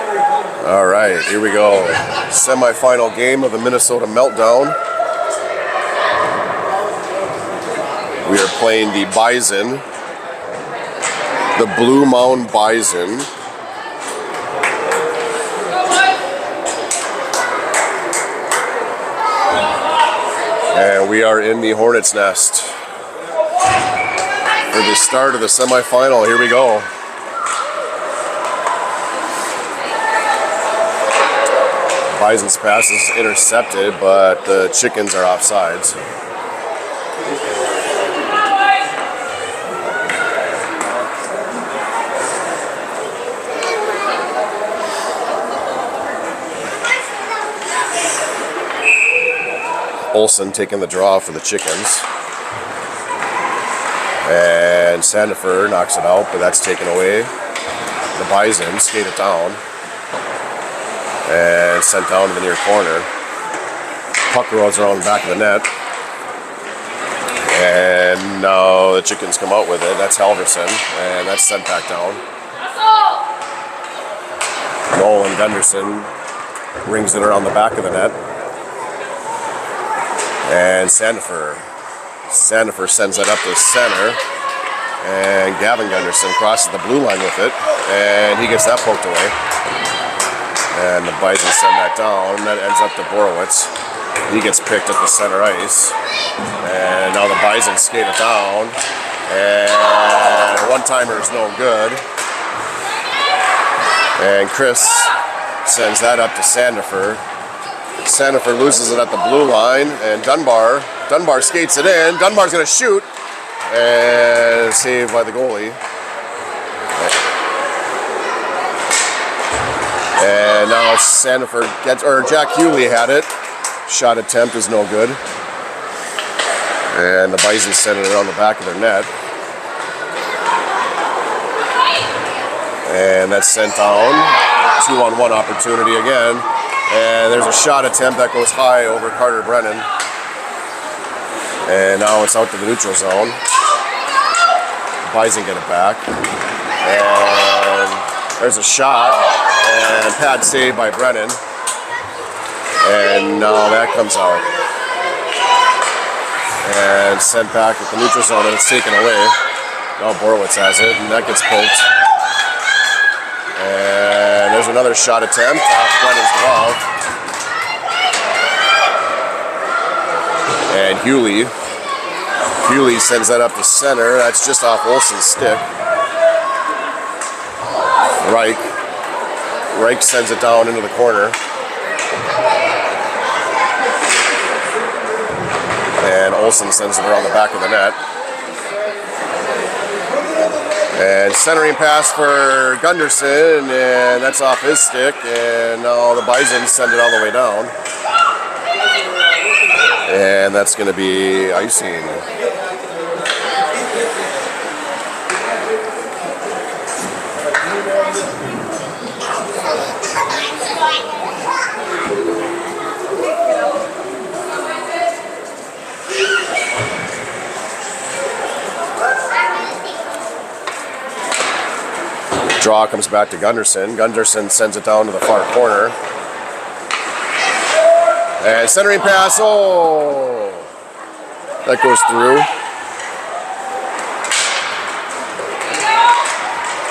All right, here we go. Semi-final game of the Minnesota Meltdown. We are playing the Bison, the Bluemound Bison. And we are in the Hornet's Nest for the start of the semi-final. Here we go. Bison's pass is intercepted, but the chickens are offsides. Olsen taking the draw for the chickens. And Sandifer knocks it out, but that's taken away. The Bison skate it down. And sent down to the near corner. Puck rolls around the back of the net. And now the chickens come out with it. That's Halverson. And that's sent back down. Nolan Gunderson rings it around the back of the net. And Sandifer sends it up to center. And Gavin Gunderson crosses the blue line with it. And he gets that poked away. And the Bison send that down. That ends up to Borowitz. He gets picked at the center ice. And now the Bison skate it down. And a one-timer is no good. And Chris sends that up to Sandifer. Sandifer loses it at the blue line. And Dunbar skates it in. Dunbar's going to shoot. And saved by the goalie. And now Sandifer gets, or Jack Hewley had it. Shot attempt is no good. And the Bison send it around the back of their net. And that's sent down. 2-on-1 opportunity again. And there's a shot attempt that goes high over Carter Brennan. And now it's out to the neutral zone. Bison get it back. And there's a shot. And pad saved by Brennan. And now that comes out. And sent back at the neutral zone, and it's taken away. Now Borowitz has it, and that gets poked. And there's another shot attempt off Brennan's glove. And Hewley sends that up to center. That's just off Olsen's stick. Reich sends it down into the corner. And Olsen sends it around the back of the net. And centering pass for Gunderson, and that's off his stick. And now the Bison send it all the way down. And that's going to be icing. Draw comes back to Gunderson. Gunderson sends it down to the far corner. And centering pass, oh! That goes through.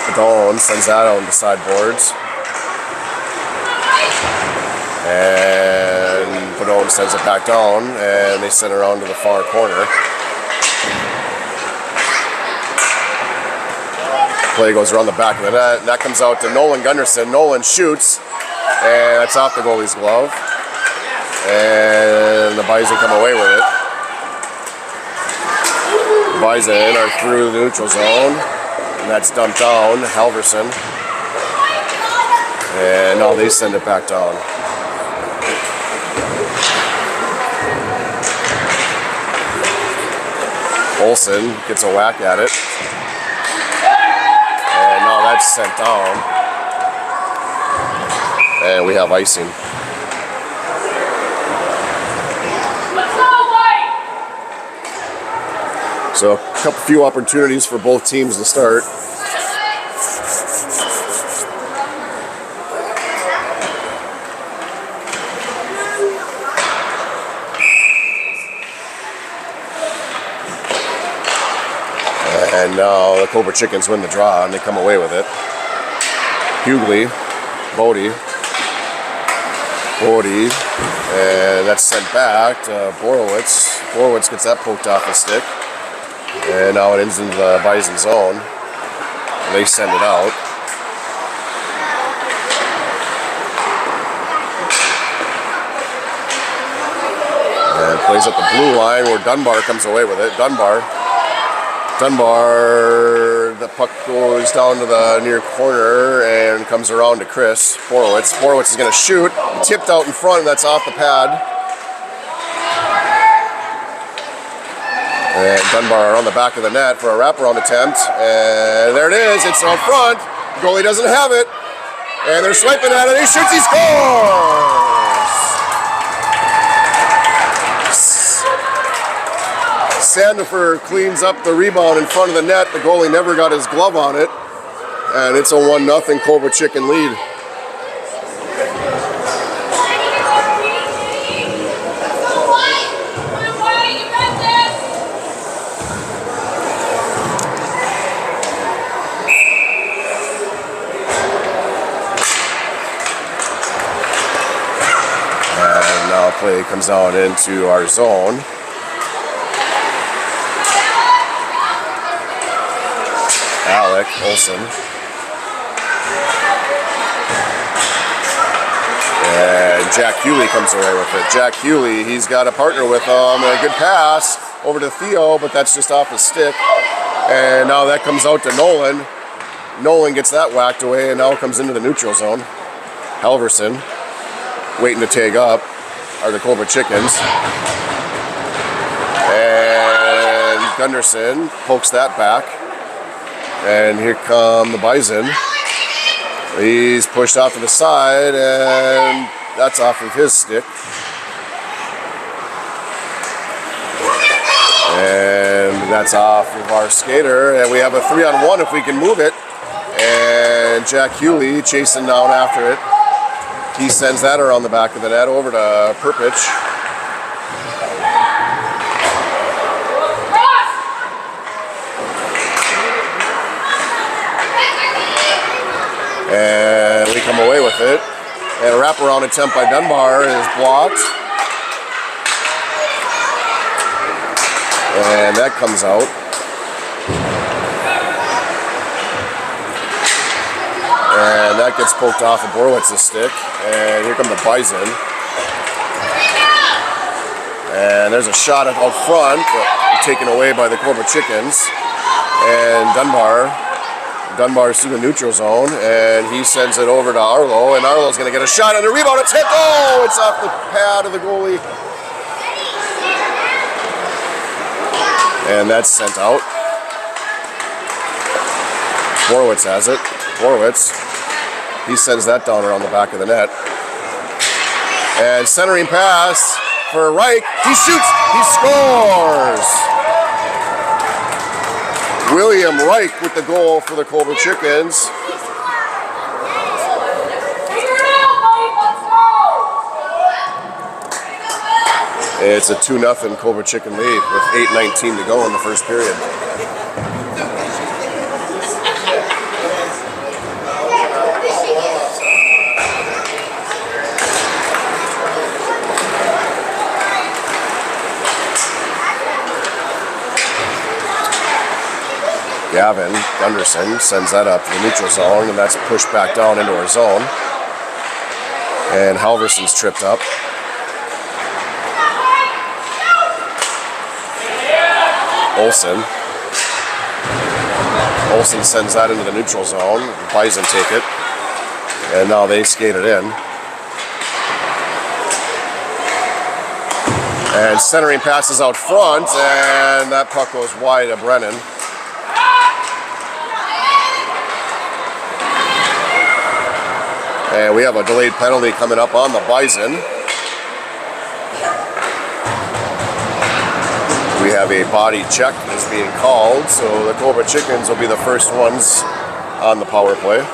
Padone sends that on the sideboards. And Padone sends it back down, and they send it around to the far corner. Play goes around the back of the net, and that comes out to Nolan Gunderson. Nolan shoots, and that's off the goalie's glove. And the Bison come away with it. The Bison are through the neutral zone, and that's dumped down, Halverson. And now they send it back down. Olsen gets a whack at it. And now that's sent down. And we have icing. So a few opportunities for both teams to start. now the Cobra Chickens win the draw and they come away with it. Hughley, Bodie, and that's sent back to Borowitz. Borowitz gets that poked off the stick. And now it ends into the Bison zone. They send it out. And plays up the blue line where Dunbar comes away with it. Dunbar, the puck goes down to the near corner and comes around to Chris Borowitz. Borowitz is going to shoot. Tipped out in front, and that's off the pad. And Dunbar on the back of the net for a wraparound attempt. And there it is. It's out front. The goalie doesn't have it. And they're swiping at it. He shoots. He scores! Sandifer cleans up the rebound in front of the net. The goalie never got his glove on it. And it's a 1-0 Cobra Chicken lead. Play comes down into our zone. Alec Olsen. And Jack Hughley comes away with it. Jack Hughley, he's got a partner with him. A good pass over to Theo, but that's just off his stick. And now that comes out to Nolan. Nolan gets that whacked away and now comes into the neutral zone. Halverson waiting to tag up are the Cobra Chickens. And Gunderson pokes that back. And here come the Bison. He's pushed off to the side, and that's off of his stick. And that's off of our skater. And we have a 3-on-1 if we can move it. And Jack Hughley chasing down after it. He sends that around the back of the net over to Perpich. And we come away with it. And a wraparound attempt by Dunbar is blocked. And that comes out. And that gets poked off of Borowitz's stick. And here come the Bison. And there's a shot out front, but taken away by the Cobra Chickens. And Dunbar's through the neutral zone, and he sends it over to Arlo, and Arlo's going to get a shot on the rebound attempt. Oh, it's off the pad of the goalie. And that's sent out. Borowitz has it. Borowitz. He sends that down around the back of the net. And centering pass for Reich. He shoots. He scores. William Reich with the goal for the Cobra Chickens. It's a 2-0 Cobra Chicken lead with 8:19 to go in the first period. Gavin Gunderson sends that up to the neutral zone, and that's pushed back down into our zone. And Halverson's tripped up. Olsen sends that into the neutral zone. The Bison take it. And now they skate it in. And centering passes out front, and that puck goes wide of Brennan. And we have a delayed penalty coming up on the Bison. We have a body check that's being called, so the Cobra Chickens will be the first ones on the power play.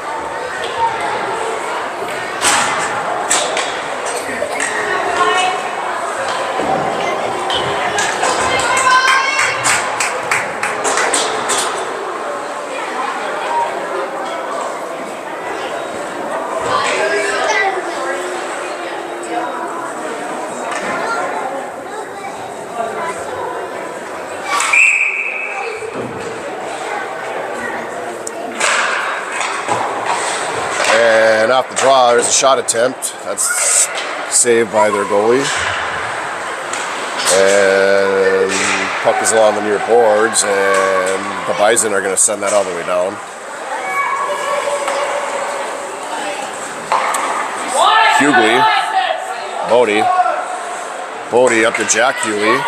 There's a shot attempt. That's saved by their goalie. And puck is along the near boards, and the Bison are going to send that all the way down. Hughley, Bodie up to Jack Hughley,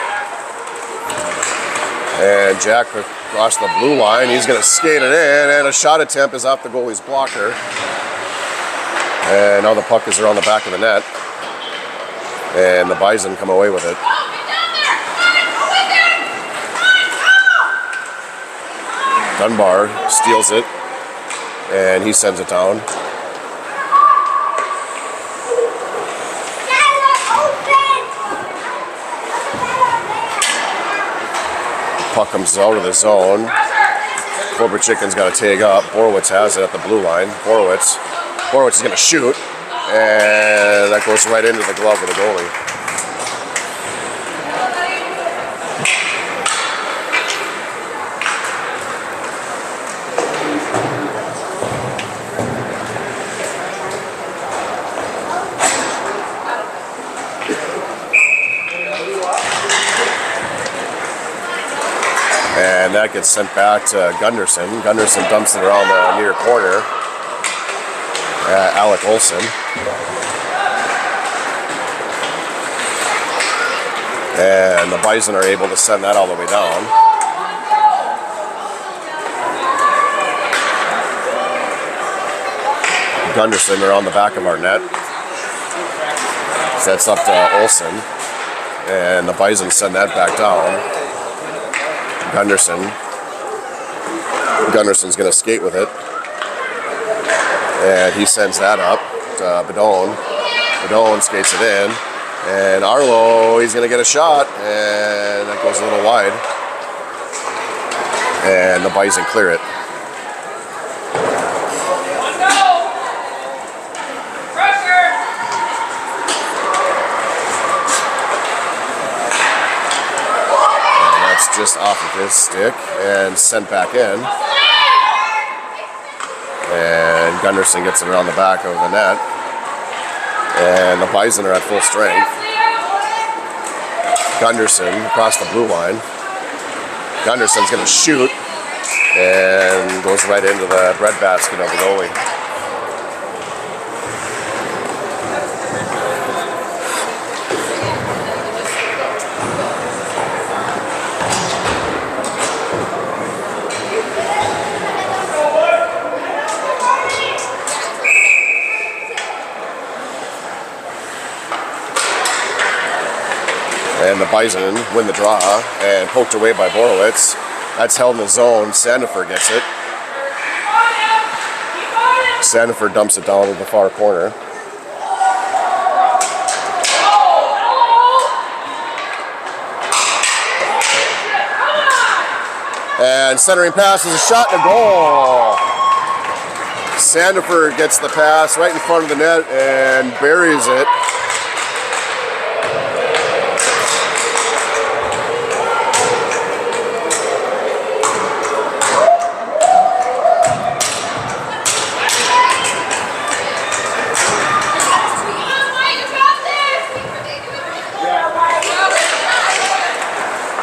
and Jack across the blue line. He's going to skate it in, and a shot attempt is off the goalie's blocker. And now the puck is around the back of the net, and the Bison come away with it. Dunbar steals it, and he sends it down. Puck comes out of the zone. Cobra Chicken's got to tag up. Borowitz has it at the blue line. Borowitz is going to shoot, and that goes right into the glove of the goalie. And that gets sent back to Gunderson. Gunderson dumps it around the near corner. Alec Olson. And the Bison are able to send that all the way down. Gunderson around the back of our net. Sets up to Olson. And the Bison send that back down. Gunderson's going to skate with it. And he sends that up to Bedone. Bedone skates it in. And Arlo, he's going to get a shot. And that goes a little wide. And the Bison clear it. Just off of his stick and sent back in. And Gunderson gets it around the back of the net. And the Bison are at full strength. Gunderson across the blue line. Gunderson's going to shoot and goes right into the breadbasket of the goalie. And the Bison win the draw, and poked away by Borowitz. That's held in the zone. Sandifer gets it. Sandifer dumps it down to the far corner. And centering pass is a shot and a goal. Sandifer gets the pass right in front of the net and buries it.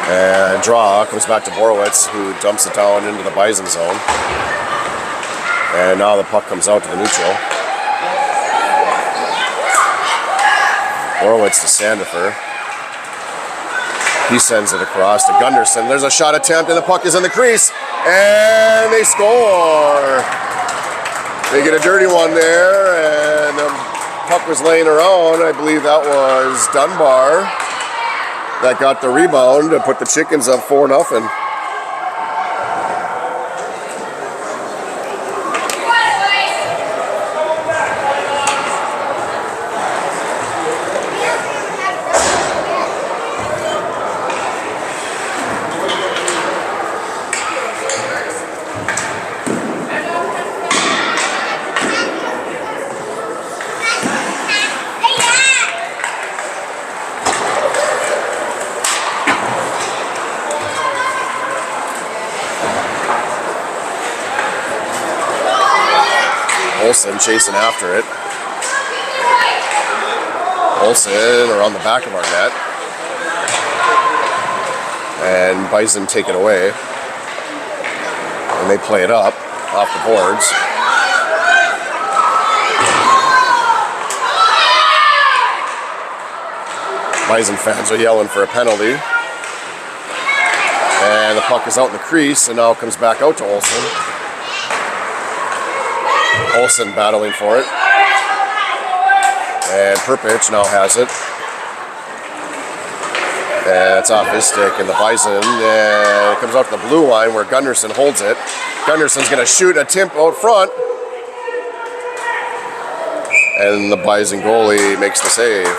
And draw comes back to Borowitz, who dumps it down into the Bison zone. And now the puck comes out to the neutral. Borowitz to Sandifer. He sends it across to Gunderson. There's a shot attempt, and the puck is in the crease. And they score! They get a dirty one there, and the puck was laying around. I believe that was Dunbar that got the rebound to put the Chickens up 4-0. Olson chasing after it. Olsen around the back of our net. And Bison take it away. And they play it up off the boards. Bison fans are yelling for a penalty. And the puck is out in the crease and now comes back out to Olsen. Olsen battling for it. And Perpich now has it. And it's off his stick, and the Bison, and it comes out to the blue line where Gunderson holds it. Gunderson's going to shoot a tip out front. And the Bison goalie makes the save.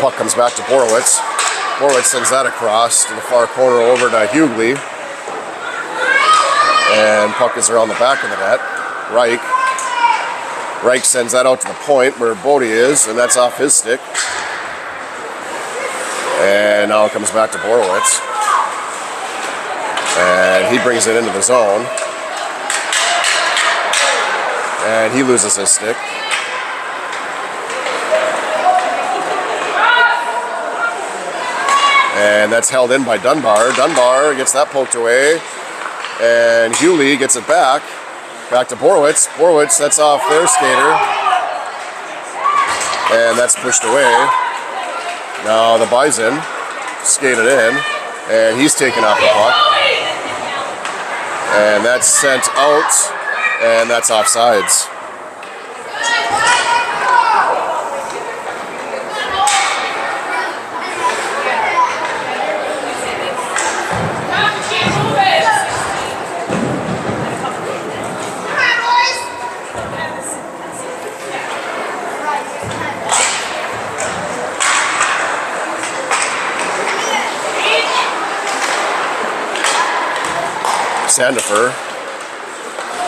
Puck comes back to Borowitz. Borowitz sends that across to the far corner over to Hughley. And puck is around the back of the net. Reich sends that out to the point where Bodie is, and that's off his stick. And now it comes back to Borowitz. And he brings it into the zone. And he loses his stick. And that's held in by Dunbar. Dunbar gets that poked away. And Hughley gets it back. Back to Borowitz. Borowitz, that's off their skater. And that's pushed away. Now the Bison skated in. And he's taken off the puck. And that's sent out. And that's offsides.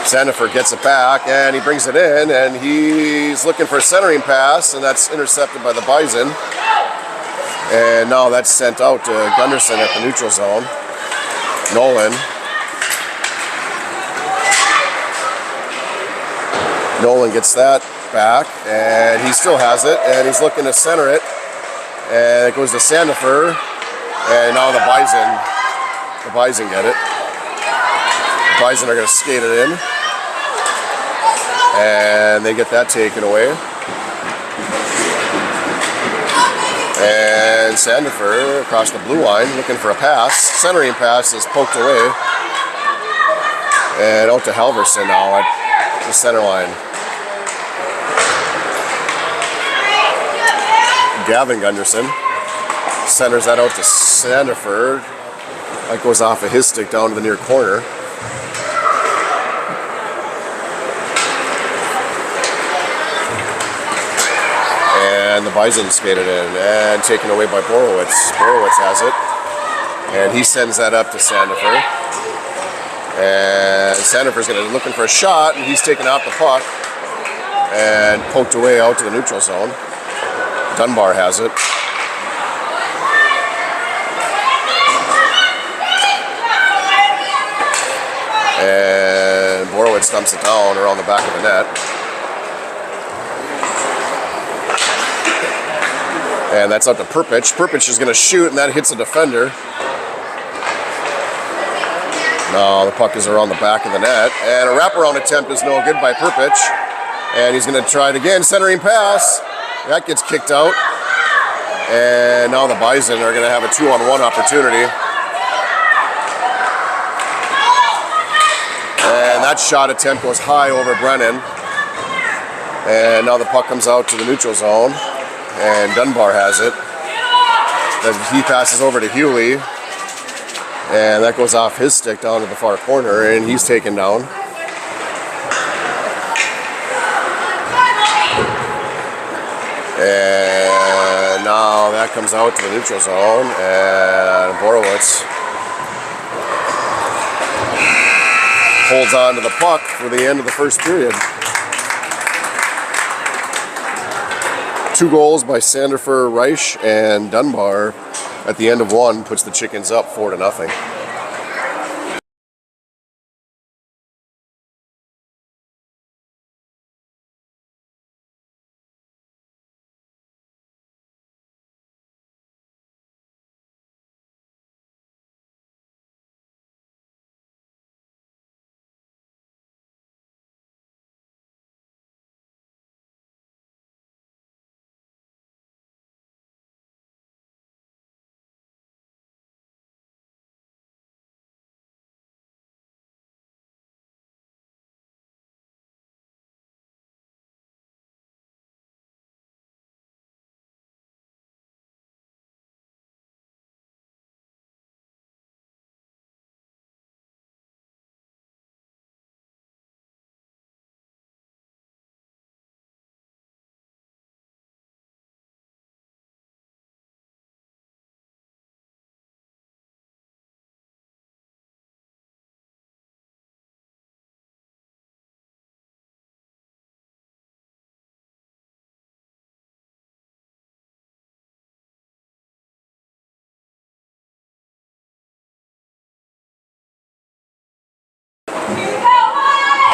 Sandifer gets it back and he brings it in and he's looking for a centering pass and that's intercepted by the Bison. And now that's sent out to Gunderson at the neutral zone. Nolan gets that back and he still has it and he's looking to center it. And it goes to Sandifer and now the Bison get it. Bison are going to skate it in, and they get that taken away. And Sandifer across the blue line looking for a pass. Centering pass is poked away. And out to Halverson now at the center line. Gavin Gunderson centers that out to Sandifer. That goes off of his stick down to the near corner. And the Bison skated in and taken away by Borowitz. Borowitz has it. And he sends that up to Sandifer. And Sandifer's looking for a shot, and he's taken out the puck and poked away out to the neutral zone. Dunbar has it. And Borowitz dumps it down around the back of the net. And that's out to Perpich. Perpich is going to shoot, and that hits a defender. Now the puck is around the back of the net. And a wraparound attempt is no good by Perpich. And he's going to try it again. Centering pass. That gets kicked out. And now the Bison are going to have a 2-on-1 opportunity. And that shot attempt goes high over Brennan. And now the puck comes out to the neutral zone. And Dunbar has it. Then he passes over to Hughley. And that goes off his stick down to the far corner, and he's taken down. And now that comes out to the neutral zone, and Borowitz holds on to the puck for the end of the first period. 2 goals by Sandifer, Reich, and Dunbar at the end of one puts the Chickens up 4-0.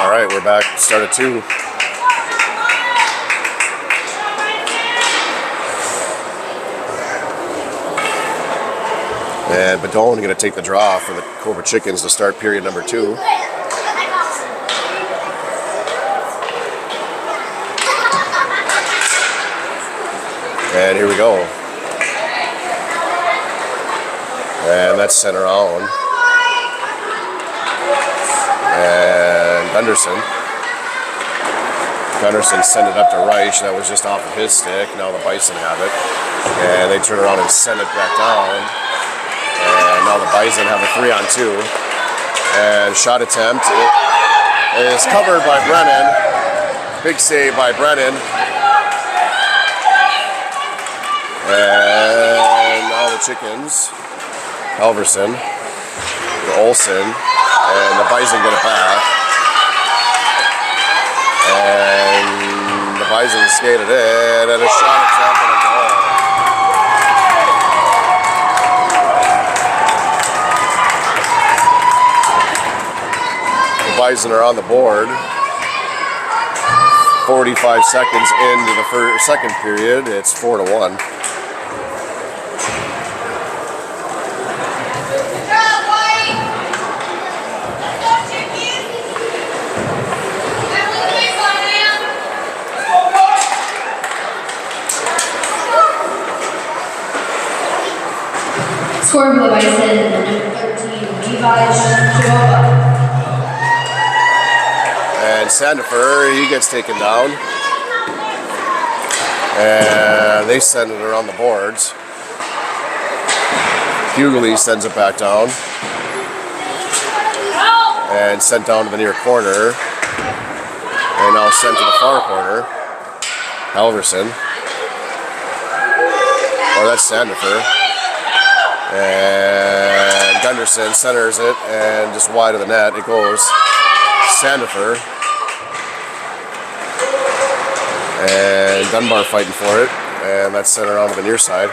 All right, we're back. Start at 2. And Badone going to take the draw for the Cobra Chickens to start period number 2. And here we go. And that's center on. And Gunderson sent it up to Reich. That was just off of his stick. Now the Bison have it. And they turn around and send it back down. And now the Bison have a 3-on-2. And shot attempt is covered by Brennan. Big save by Brennan. And now the Chickens. Halverson. The Olsen. And the Bison get it back. And the Bison skated in. And a shot attempt and a goal. The Bison are on the board. 45 seconds into the second period. It's 4-1. Scoring for the Bison, number 13, Cobra. And Sandifer, he gets taken down. And they send it around the boards. Hughley sends it back down. And sent down to the near corner. And now sent to the far corner. Halverson. Oh, that's Sandifer. And Gunderson centers it, and just wide of the net it goes. Sandifer. And Dunbar fighting for it, and that's sent around to the near side.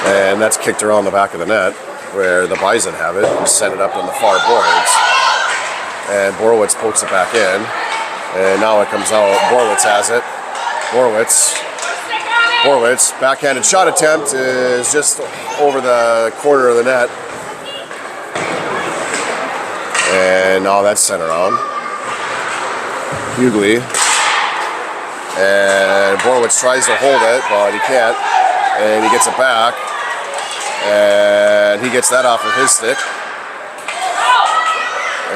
And that's kicked around the back of the net, where the Bison have it, and send it up on the far boards. And Borowitz pokes it back in, and now it comes out. Borowitz has it. Borowitz, backhanded shot attempt is just over the corner of the net. And now that's sent around. Hughley. And Borowitz tries to hold it, but he can't. And he gets it back. And he gets that off of his stick.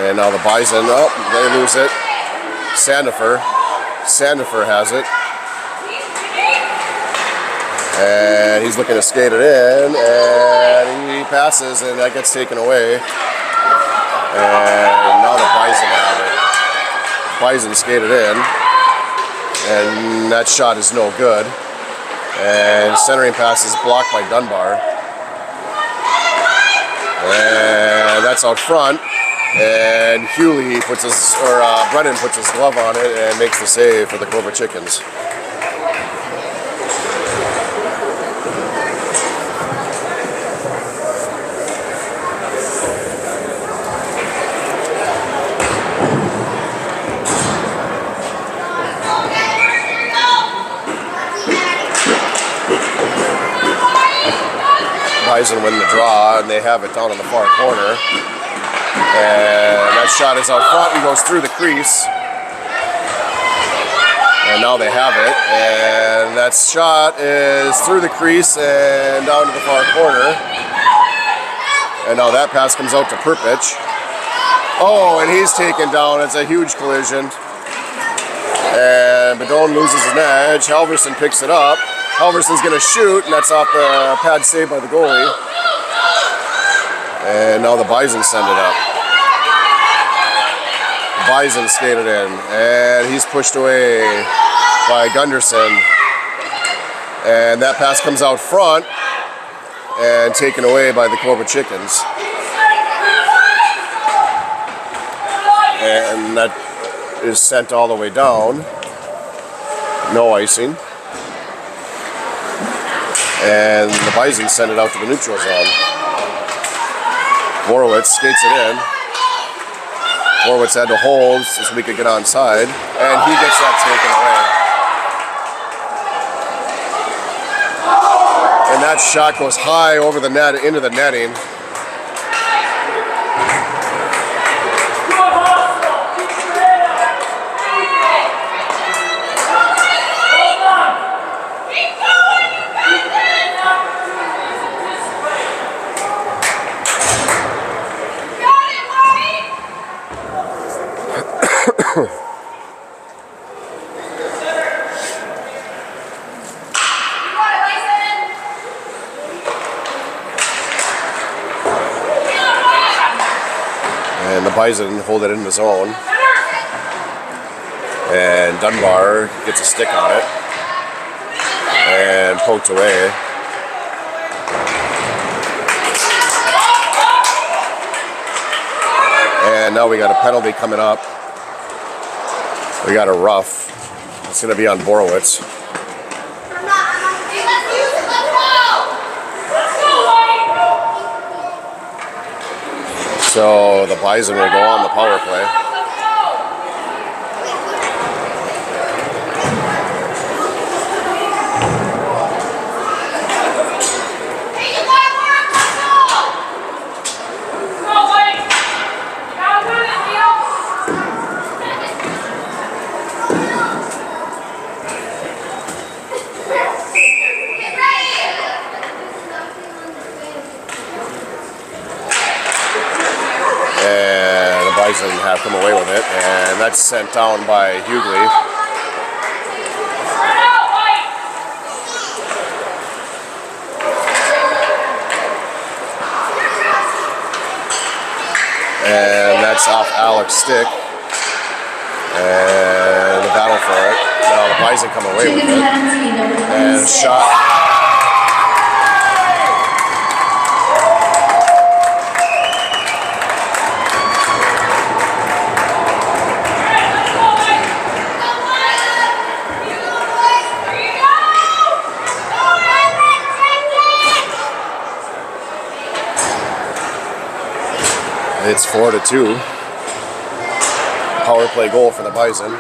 And now the Bison, they lose it. Sandifer has it. And he's looking to skate it in, and he passes, and that gets taken away. And now the Bison have it. Bison skated in, and that shot is no good. And centering pass is blocked by Dunbar. And that's out front. And Hewley puts his, Brennan puts his glove on it and makes the save for the Cobra Chickens. Bison win the draw, and they have it down in the far corner. And that shot is out front and goes through the crease. And now they have it. And that shot is through the crease and down to the far corner. And now that pass comes out to Perpich. Oh, and he's taken down. It's a huge collision. And Badone loses an edge. Halverson picks it up. Halverson's going to shoot, and that's off the pad save by the goalie. And now the Bison send it up. The Bison skated in, and he's pushed away by Gunderson. And that pass comes out front and taken away by the Cobra Chickens. And that is sent all the way down. No icing. And the Bison send it out to the neutral zone. Borowitz skates it in. Borowitz had to hold so we could get onside, and he gets that taken away. And that shot goes high over the net, into the netting. And the Bison hold it in the zone. And Dunbar gets a stick on it. And poked away. And now we got a penalty coming up. We got a rough. It's going to be on Borowitz. So the Bison will go on the power play. And have come away with it, and that's sent down by Hughley. And that's off Alex's stick, and the battle for it. Now the Bison come away with it, and shot. It's 4-2. Power play goal for the Bison. Now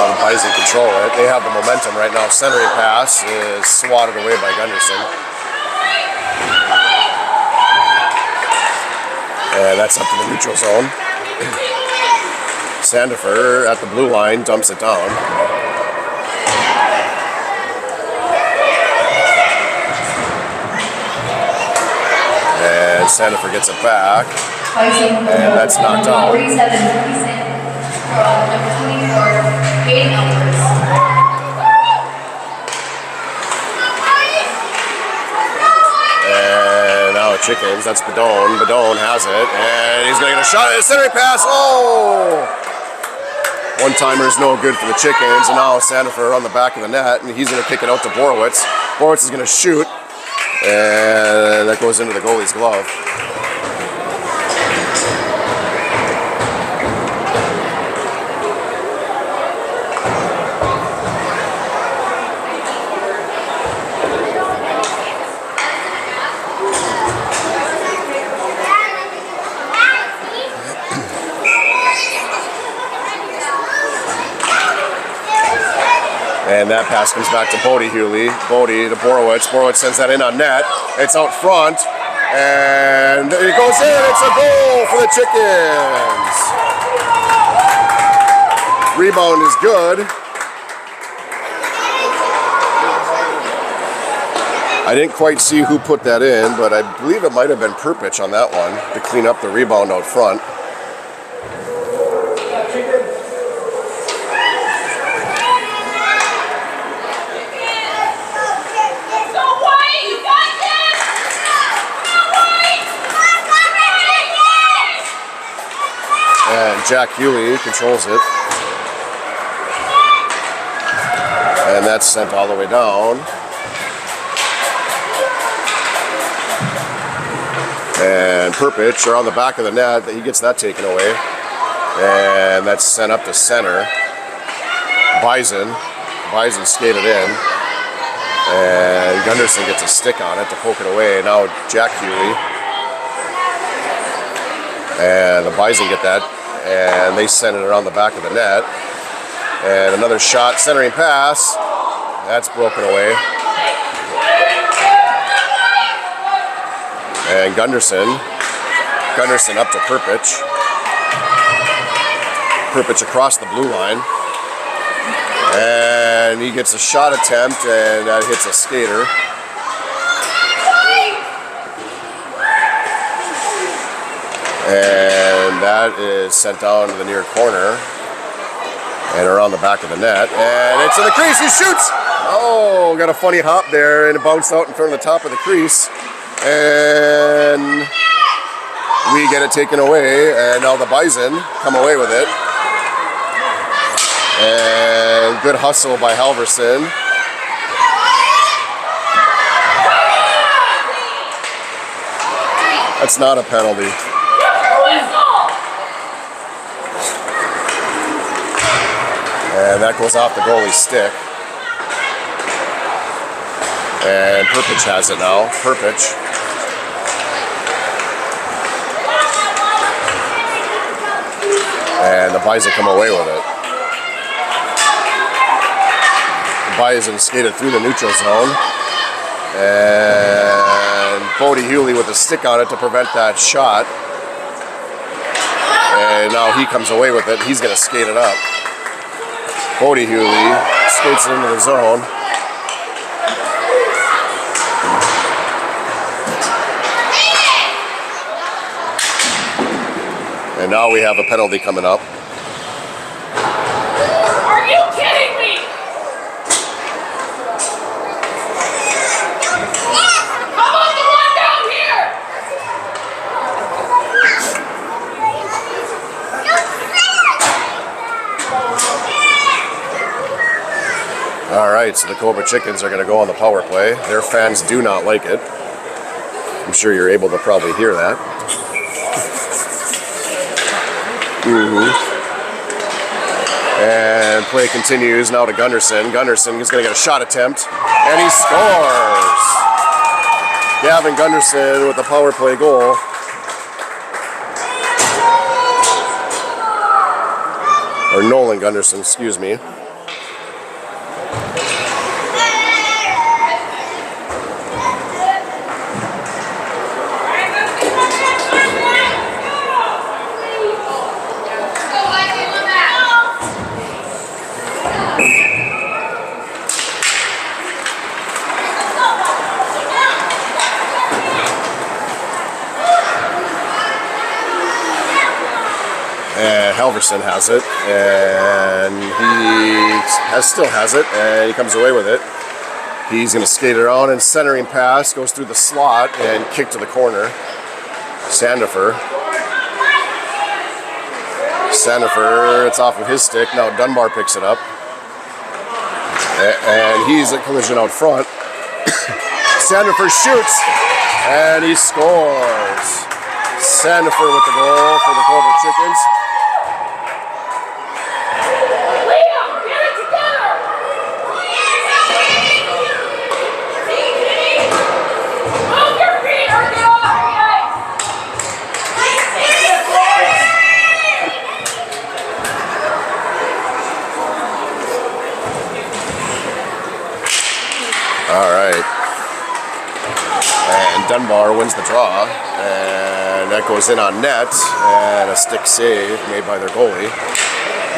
the Bison control it. They have the momentum right now. Centering pass is swatted away by Gunderson. And that's up to the neutral zone. Sandifer at the blue line dumps it down. And Sandifer gets it back. And that's knocked out. Chickens. That's Bidone. Bidone has it, and he's going to get a shot at a centering pass. Oh! One-timer is no good for the Chickens, and now Sandifer on the back of the net, and he's going to kick it out to Borowitz. Borowitz is going to shoot, and that goes into the goalie's glove. And that pass comes back to Bodie Hewley. Bodie to Borowitz. Borowitz sends that in on net. It's out front. And it goes in. It's a goal for the Chickens. Rebound is good. I didn't quite see who put that in, but I believe it might have been Perpich on that one to clean up the rebound out front. And Jack Hewley controls it. And that's sent all the way down. And Perpich are on the back of the net. He gets that taken away. And that's sent up to center. Bison skated in. And Gunderson gets a stick on it to poke it away. Now Jack Hewley. And the Bison get that. And they send it around the back of the net. And another shot, centering pass. That's broken away. And Gunderson up to Perpich. Perpich across the blue line. And he gets a shot attempt, and that hits a skater. And that is sent down to the near corner and around the back of the net. And it's in the crease. He shoots. Oh, got a funny hop there, and it bounced out in front of the top of the crease. And we get it taken away, and now the Bison come away with it. And good hustle by Halverson. That's not a penalty. And that goes off the goalie's stick. And Perpich has it now. Perpich. And the Bison come away with it. The Bison skated through the neutral zone. And Bodie Hewley with a stick on it to prevent that shot. And now he comes away with it. He's going to skate it up. Bodie Hewley skates it into the zone. And now we have a penalty coming up. Are you kidding me? How about the one down here? All right, so the Cobra Chickens are going to go on the power play. Their fans do not like it. I'm sure you're able to probably hear that. And play continues now to Gunderson. Gunderson is going to get a shot attempt, and he scores! Gavin Gunderson with the power play goal. Or Nolan Gunderson, excuse me. And Halverson has it, and he still has it, and he comes away with it. He's going to skate around and centering pass, goes through the slot and kick to the corner. Sandifer, it's off of his stick. Now Dunbar picks it up. And he's at collision out front. Sandifer shoots, and he scores. Sandifer with the goal for the Cobra Chickens. Liam, get it together! Move your feet or get off the ice! All right. And Dunbar wins the draw. And that goes in on net. And a stick save made by their goalie.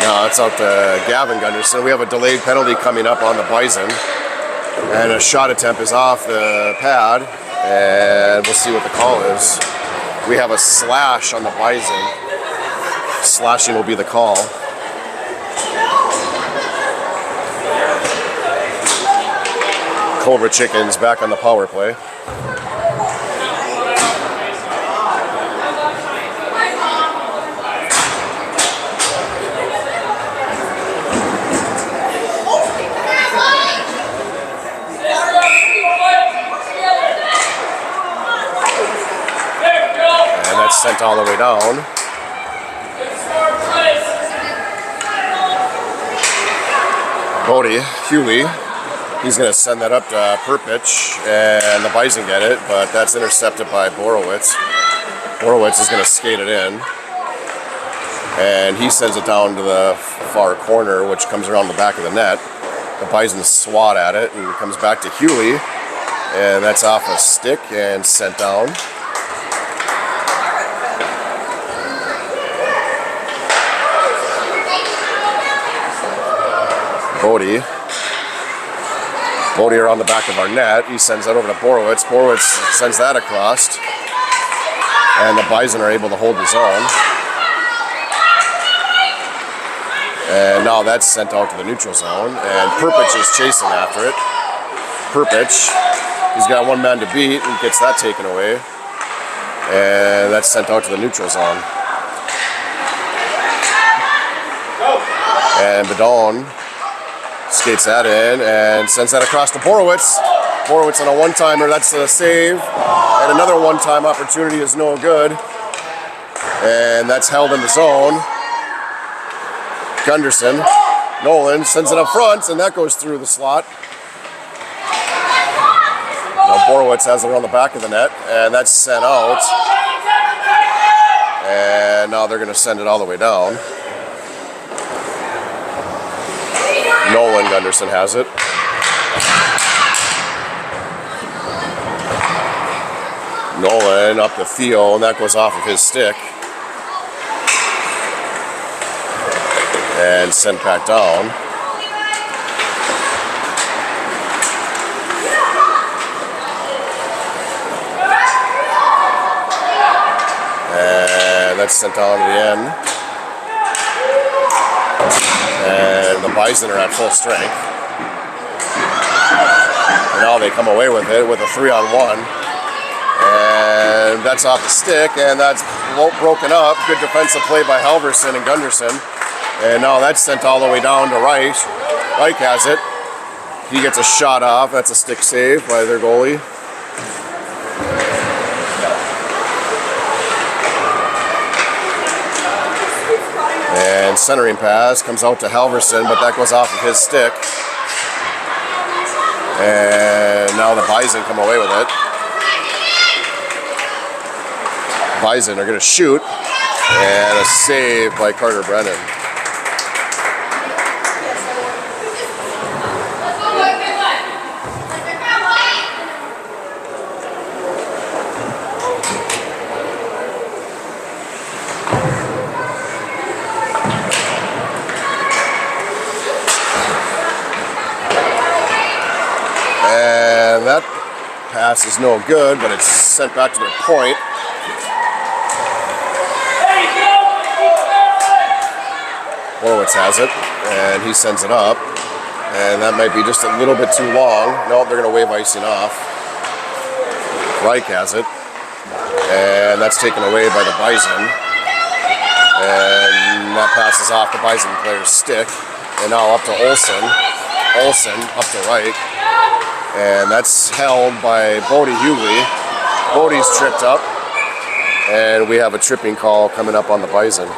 Now it's out to Gavin Gunderson. We have a delayed penalty coming up on the Bison. And a shot attempt is off the pad. And we'll see what the call is. We have a slash on the Bison. Slashing will be the call. Cobra Chickens back on the power play. And that's sent all the way down. Bodie, Hewley. He's going to send that up to Perpich, and the Bison get it, but that's intercepted by Borowitz. Borowitz is going to skate it in, and he sends it down to the far corner, which comes around the back of the net. The Bison swat at it, and it comes back to Hewley, and that's off a stick and sent down. Bodie around the back of our net. He sends that over to Borowitz. Borowitz sends that across. And the Bison are able to hold the zone. And now that's sent out to the neutral zone. And Perpich is chasing after it. Perpich, he's got one man to beat and gets that taken away. And that's sent out to the neutral zone. And Bedone skates that in and sends that across to Borowitz. Borowitz on a one-timer, that's a save. And another one-time opportunity is no good. And that's held in the zone. Gunderson, Nolan sends it up front, and that goes through the slot. Now Borowitz has it on the back of the net, and that's sent out. And now they're going to send it all the way down. Nolan Gunderson has it. Nolan up to Theo, and that goes off of his stick. And sent back down. And that's sent down to the end. And the Bison are at full strength. And now they come away with it with a 3-on-1. And that's off the stick, and that's broken up. Good defensive play by Halverson and Gunderson. And now that's sent all the way down to Reich. Reich has it. He gets a shot off. That's a stick save by their goalie. And centering pass comes out to Halverson, but that goes off of his stick. And now the Bison come away with it. Bison are going to shoot. And a save by Carter Brennan. And that pass is no good, but it's sent back to their point. Borowitz has it, and he sends it up. And that might be just a little bit too long. No, they're going to wave icing off. Reich has it. And that's taken away by the Bison. And that passes off the Bison player's stick. And now up to Olsen. Olsen up to Reich. And that's held by Bodie Hughley. Bodie's tripped up. And we have a tripping call coming up on the Bison.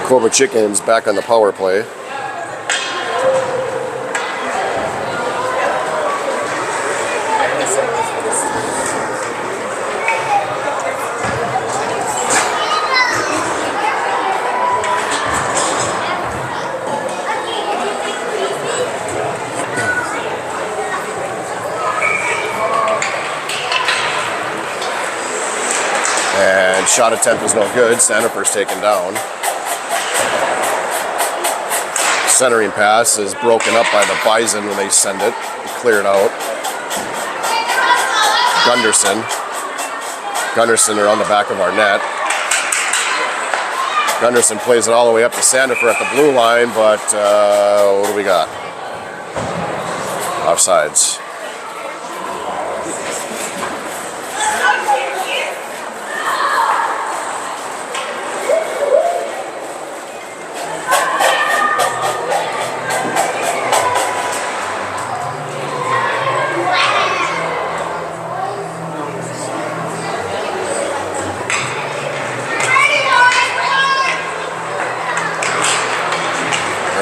Cobra Chicken's back on the power play. And shot attempt is no good. Sandifer's taken down. Centering pass is broken up by the Bison when they send it. Clear it out. Gunderson around the back of our net. Gunderson plays it all the way up to Sandifer at the blue line, but what do we got? Offsides.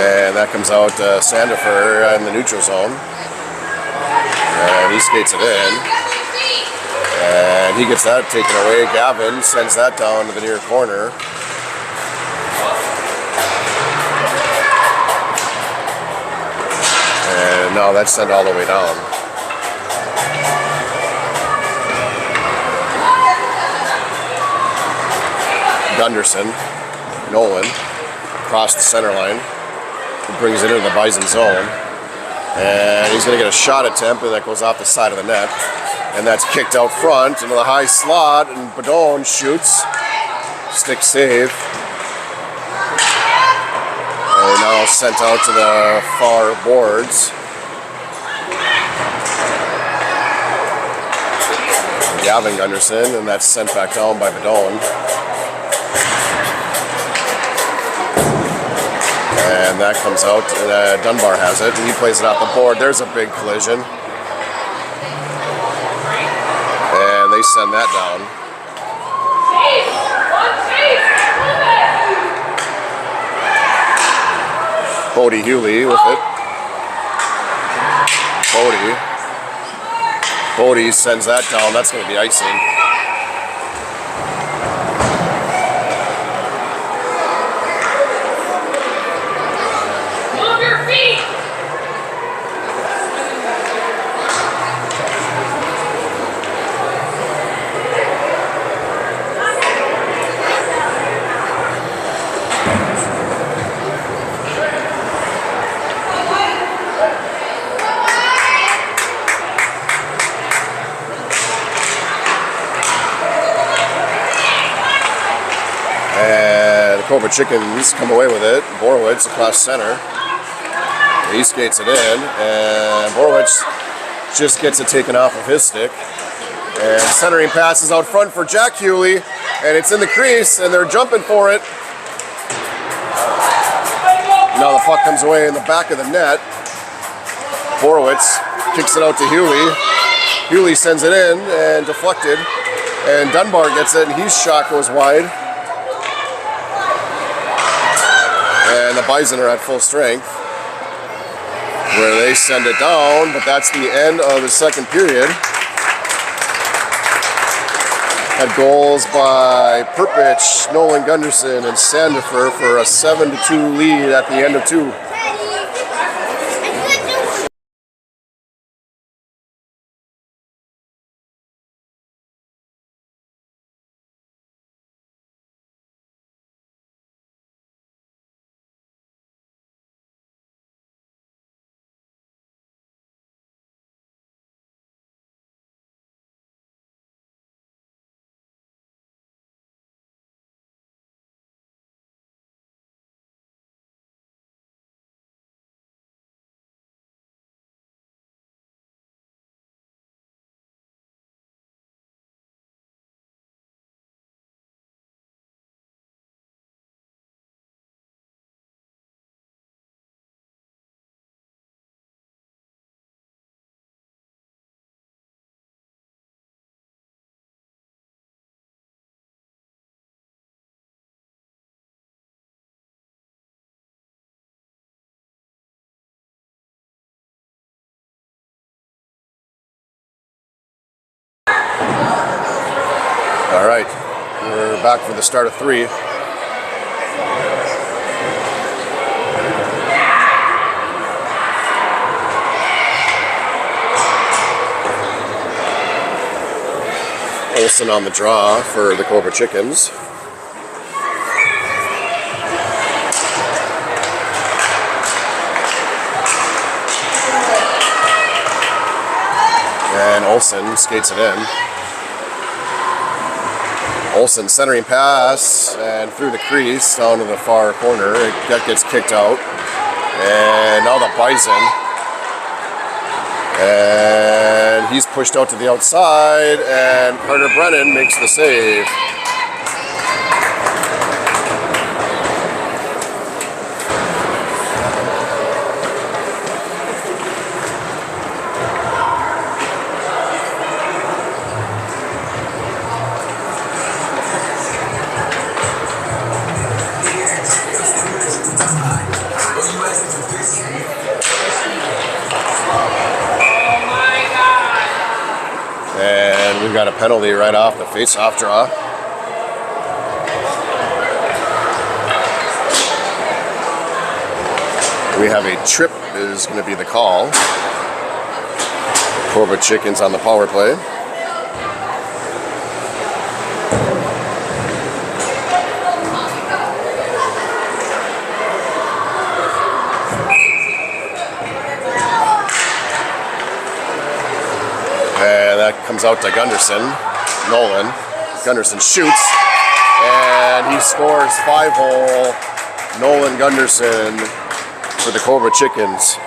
And that comes out Sandifer in the neutral zone. And he skates it in. And he gets that taken away. Gavin sends that down to the near corner. And now that's sent all the way down. Gunderson, Nolan, across the center line. He brings it into the Bison zone. And he's going to get a shot attempt, and that goes off the side of the net. And that's kicked out front into the high slot, and Badone shoots. Stick save. And now sent out to the far boards. Gavin Gunderson, and that's sent back down by Badone. And that comes out, and Dunbar has it, and he plays it off the board. There's a big collision. And they send that down. Bodie Hughley with it. Bodie sends that down. That's going to be icing. And the Cobra Chickens come away with it. Borowitz across center. He skates it in, and Borowitz just gets it taken off of his stick. And centering passes out front for Jack Hughley, and it's in the crease, and they're jumping for it. Now the puck comes away in the back of the net. Borowitz kicks it out to Hughley. Hughley sends it in and deflected, and Dunbar gets it, and his shot goes wide. And the Bison are at full strength, where they send it down, but that's the end of the second period. Had goals by Perpich, Nolan Gunderson, and Sandifer for a 7-2 lead at the end of two. We're back for the start of 3. Olsen on the draw for the Cobra Chickens. And Olsen skates it in. Olsen centering pass and through the crease down to the far corner. That gets kicked out. And now the Bison. And he's pushed out to the outside, and Carter Brennan makes the save. And we've got a penalty right off the face-off draw. We have a trip is going to be the call. Cobra Chickens on the power play. And that comes out to Gunderson. Nolan. Gunderson shoots. And he scores 5-hole. Nolan Gunderson for the Cobra Chickens.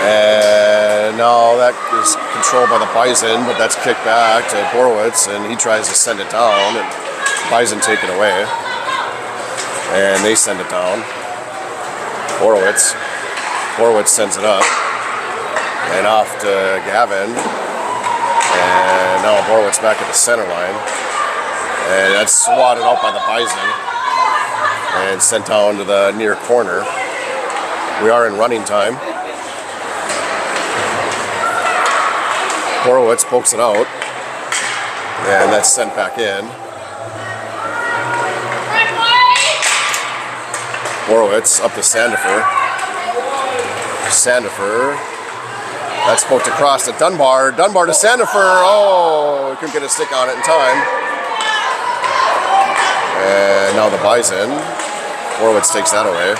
And now that is controlled by the Bison, but that's kicked back to Borowitz, and he tries to send it down, and Bison take it away. And they send it down. Borowitz sends it up. And off to Gavin. And now Borowitz back at the center line. And that's swatted out by the Bison. And sent down to the near corner. We are in running time. Borowitz pokes it out, and that's sent back in. Borowitz up to Sandifer. That's poked across to Dunbar. Dunbar to Sandifer. Oh, he couldn't get a stick on it in time. And now the Bison. Borowitz takes that away.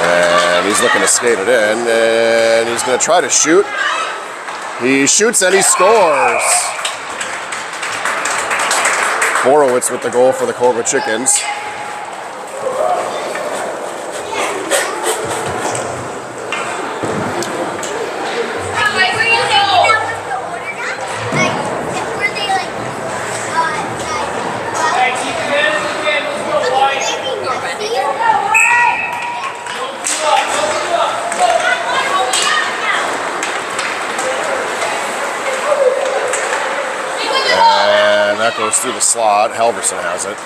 And he's looking to skate it in, and he's going to try to shoot. He shoots and he scores. Borowitz with the goal for the Cobra Chickens. That goes through the slot. Halverson has it.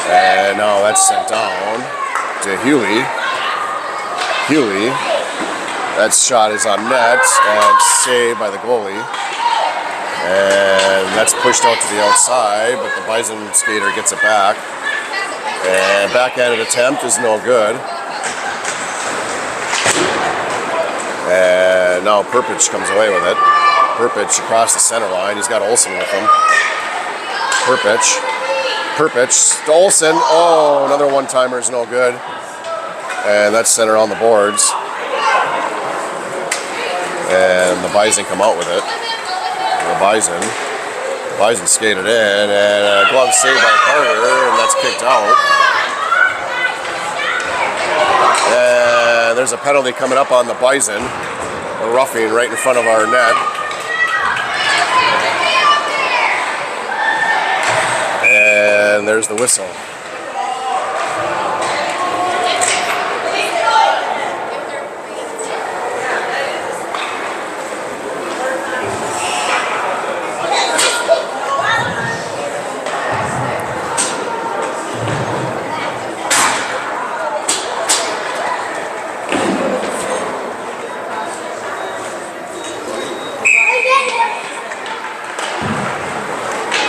And now that's sent down to Huey. That shot is on net and saved by the goalie. And that's pushed out to the outside, but the Bison skater gets it back. And backhanded attempt is no good. And now Perpich comes away with it. Perpich across the center line. He's got Olsen with him. Perpich to Olsen. Oh, another one-timer is no good. And that's center on the boards. And the Bison come out with it. The Bison skated in, and a glove saved by Carter, and that's kicked out. And there's a penalty coming up on the Bison. A roughing right in front of our net. And there's the whistle.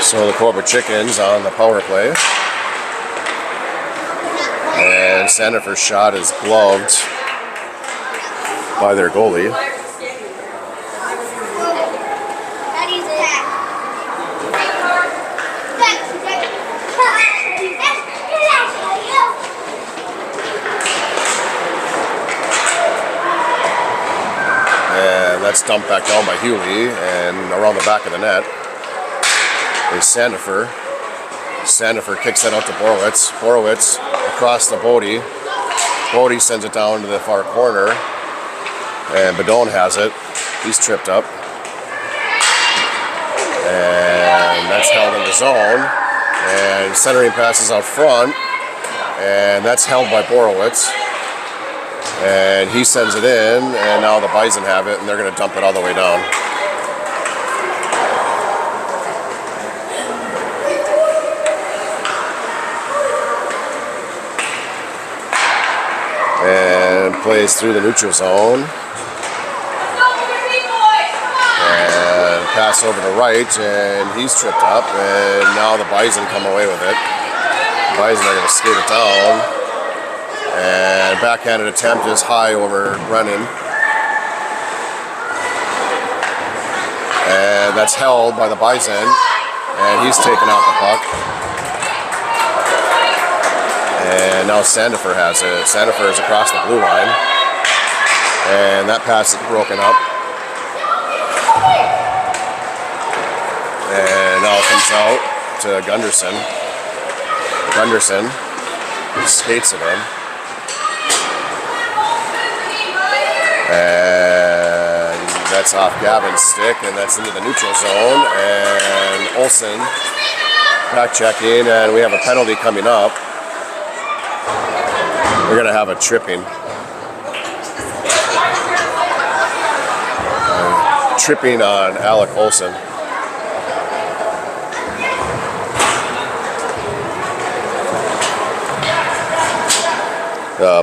So the Cobra Chickens on the power play. And Sandifer's shot is gloved by their goalie. And that's dumped back down by Hewley and around the back of the net is Sandifer. Sandifer kicks that out to Borowitz. Borowitz across the Bodie. Bodie sends it down to the far corner. And Badone has it. He's tripped up. And that's held in the zone. And centering passes out front. And that's held by Borowitz. And he sends it in. And now the Bison have it. And they're going to dump it all the way down. And plays through the neutral zone. And pass over to right, and he's tripped up, and now the Bison come away with it. Bison are going to skate it down. And backhanded attempt is high over Brennan. And that's held by the Bison, and he's taken out the puck. And now Sandifer has it. Sandifer is across the blue line. And that pass is broken up. And now it comes out to Gunderson. Gunderson skates it in. And that's off Gavin's stick, and that's into the neutral zone. And Olsen back checking, and we have a penalty coming up. We're going to have a tripping. Tripping on Alec Olsen.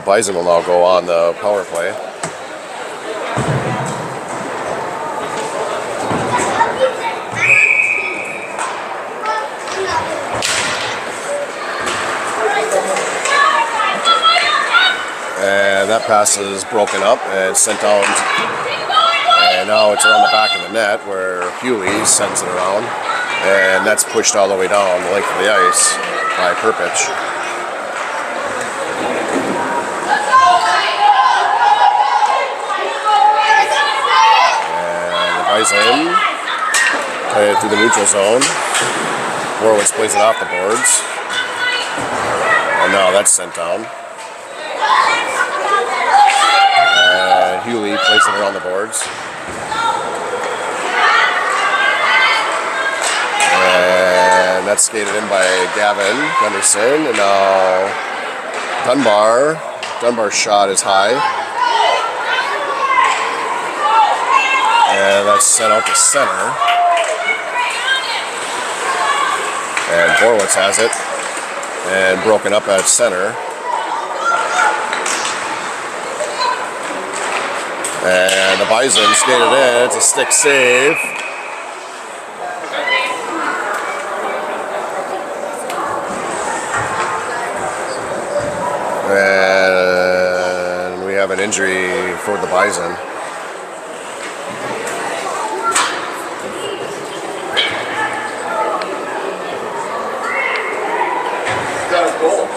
Bison will now go on the power play. And that pass is broken up and sent down. And now it's around the back of the net where Hewley sends it around. And that's pushed all the way down the length of the ice by Perpich. And the Bison play it through the neutral zone. Borowitz plays it off the boards. And now that's sent down. Hewley plays it around the boards. And that's skated in by Gavin Gunderson. And now Dunbar's shot is high. And that's sent out to center. And Borowitz has it. And broken up at center. And the Bison skated in. It's a stick save. And we have an injury for the Bison. Got a goal.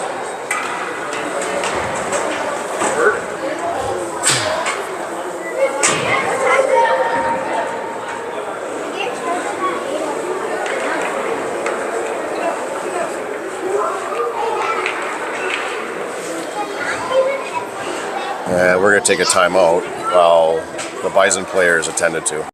And we're going to take a timeout while the Bison player is attended to.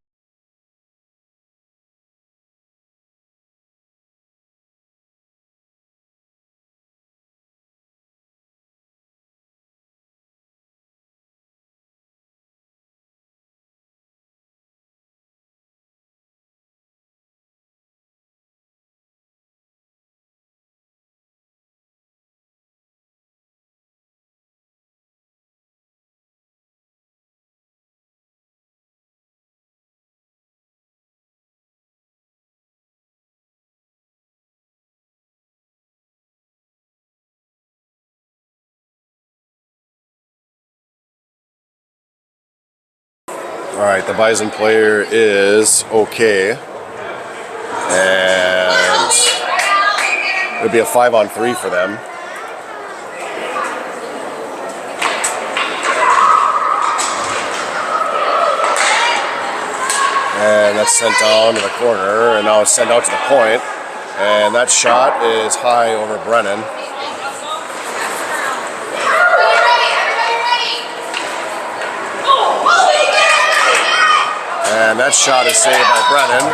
Alright, the Bison player is okay. And it would be a 5-on-3 for them. And that's sent down to the corner, and now it's sent out to the point. And that shot is high over Brennan. And that shot is saved by Brennan.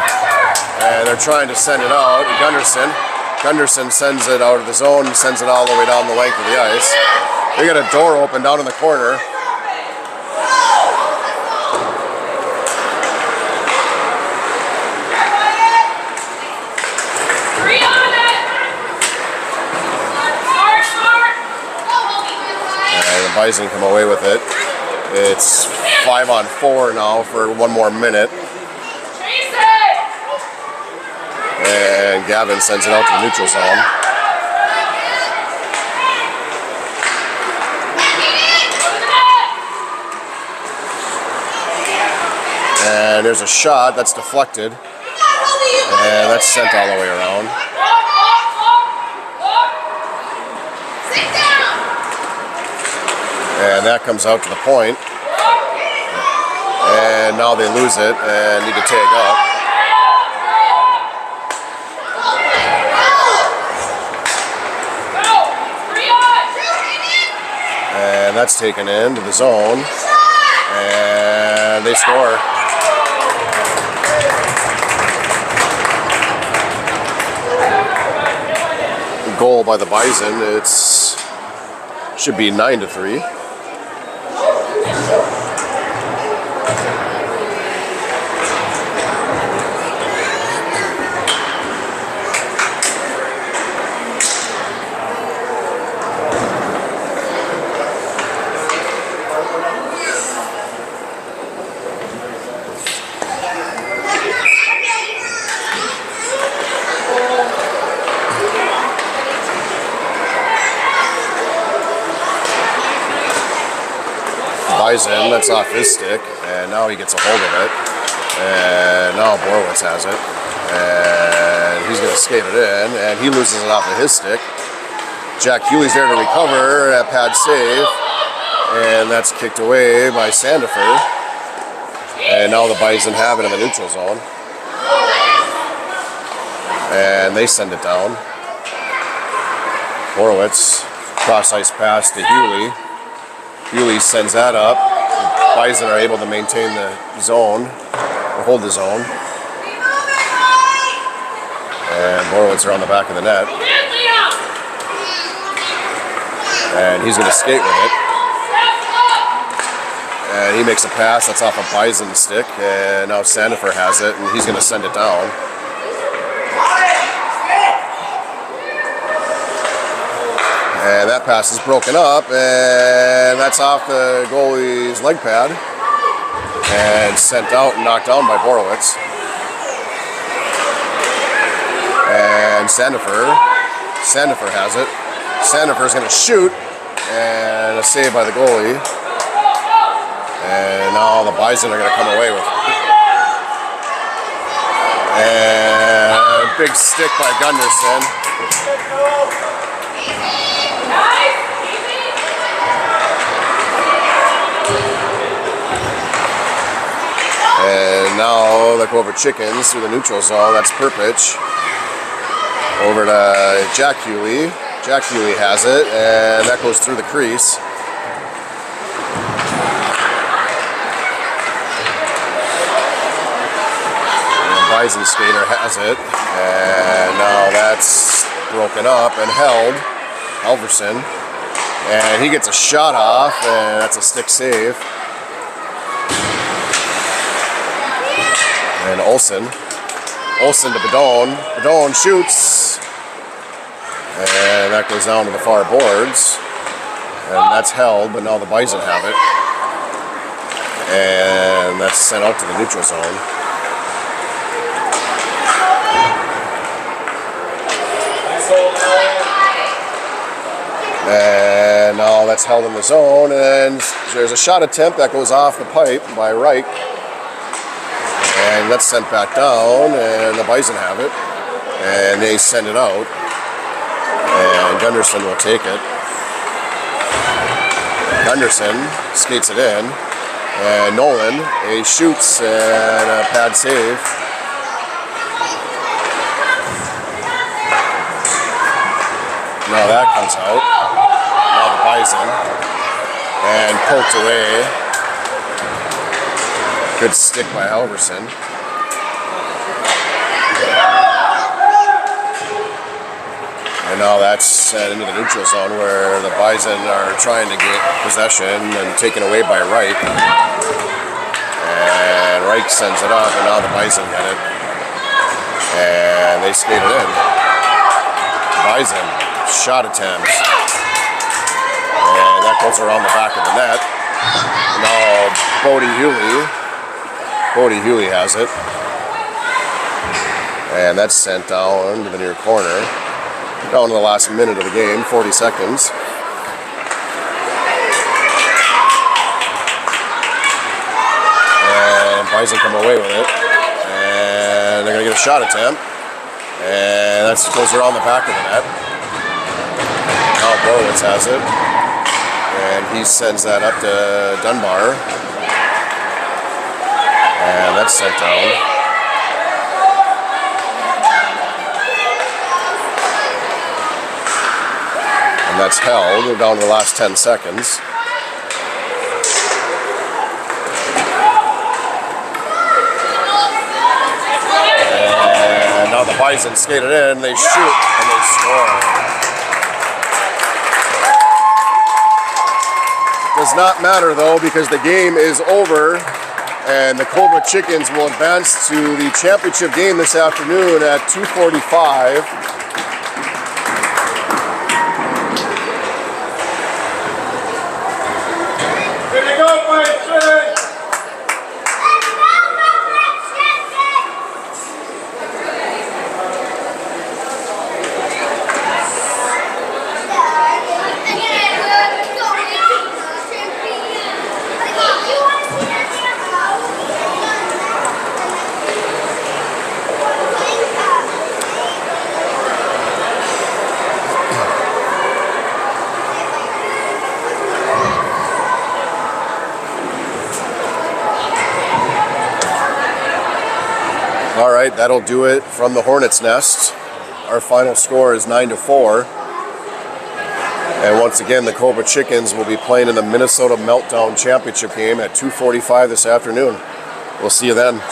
And they're trying to send it out. Gunderson sends it out of the zone, sends it all the way down the length of the ice. They got a door open down in the corner. And the Bison come away with it. It's 5-on-4 now for one more minute. And Gavin sends it out to the neutral zone. And there's a shot that's deflected. And that's sent all the way around. And that comes out to the point. And now they lose it and need to tag up. And that's taken into the zone. And they score. Goal by the Bison. It's should be 9-3. Bison, that's off his stick, and now he gets a hold of it, and now Borowitz has it, and he's going to skate it in, and he loses it off of his stick. Jack Hewley's there to recover, that pad save, and that's kicked away by Sandifer, and now the Bison have it in the neutral zone, and they send it down. Borowitz, cross-ice pass to Hewley. Hewley sends that up. Bison are able to maintain the zone, or hold the zone. And Borowitz are on the back of the net. And he's going to skate with it. And he makes a pass that's off a Bison stick. And now Sandifer has it, and he's going to send it down. And that pass is broken up, and that's off the goalie's leg pad and sent out and knocked down by Borowitz. And Sandifer has it. Sandifer's going to shoot, and a save by the goalie. And now the Bison are going to come away with it. And big stick by Gunderson. And now the Cobra Chickens through the neutral zone. That's Perpich. Over to Jack Hewley. Jack Hewley has it, and that goes through the crease. And Bison skater has it, and now that's broken up and held. Halverson. And he gets a shot off, and that's a stick save. And Olsen to Bedone. Bedone shoots. And that goes down to the far boards. And that's held, but now the Bison have it. And that's sent out to the neutral zone. And now that's held in the zone. And there's a shot attempt that goes off the pipe by Reich. And that's sent back down, and the Bison have it. And they send it out. And Gunderson will take it. Gunderson skates it in. And Nolan, he shoots and a pad save. Now that comes out. Now the Bison. And poked away. Good stick by Halverson. And now that's sent into the neutral zone where the Bison are trying to get possession and taken away by Reich. And Reich sends it up, and now the Bison get it. And they skate it in. Bison, shot attempts. And that goes around the back of the net. Now Bodie Huey has it. And that's sent down to the near corner. Down to the last minute of the game, 40 seconds. And Bison come away with it. And they're going to get a shot attempt. And that goes around the back of the net. Now Borowitz has it. And he sends that up to Dunbar. And that's sent down. And that's held. We're down to the last 10 seconds. And now the Bison skate it in, they shoot, and they score. Does not matter though, because the game is over, and the Cobra Chickens will advance to the championship game this afternoon at 2:45. All right, that'll do it from the Hornets' Nest. Our final score is 9-4. And once again, the Cobra Chickens will be playing in the Minnesota Meltdown Championship game at 2:45 this afternoon. We'll see you then.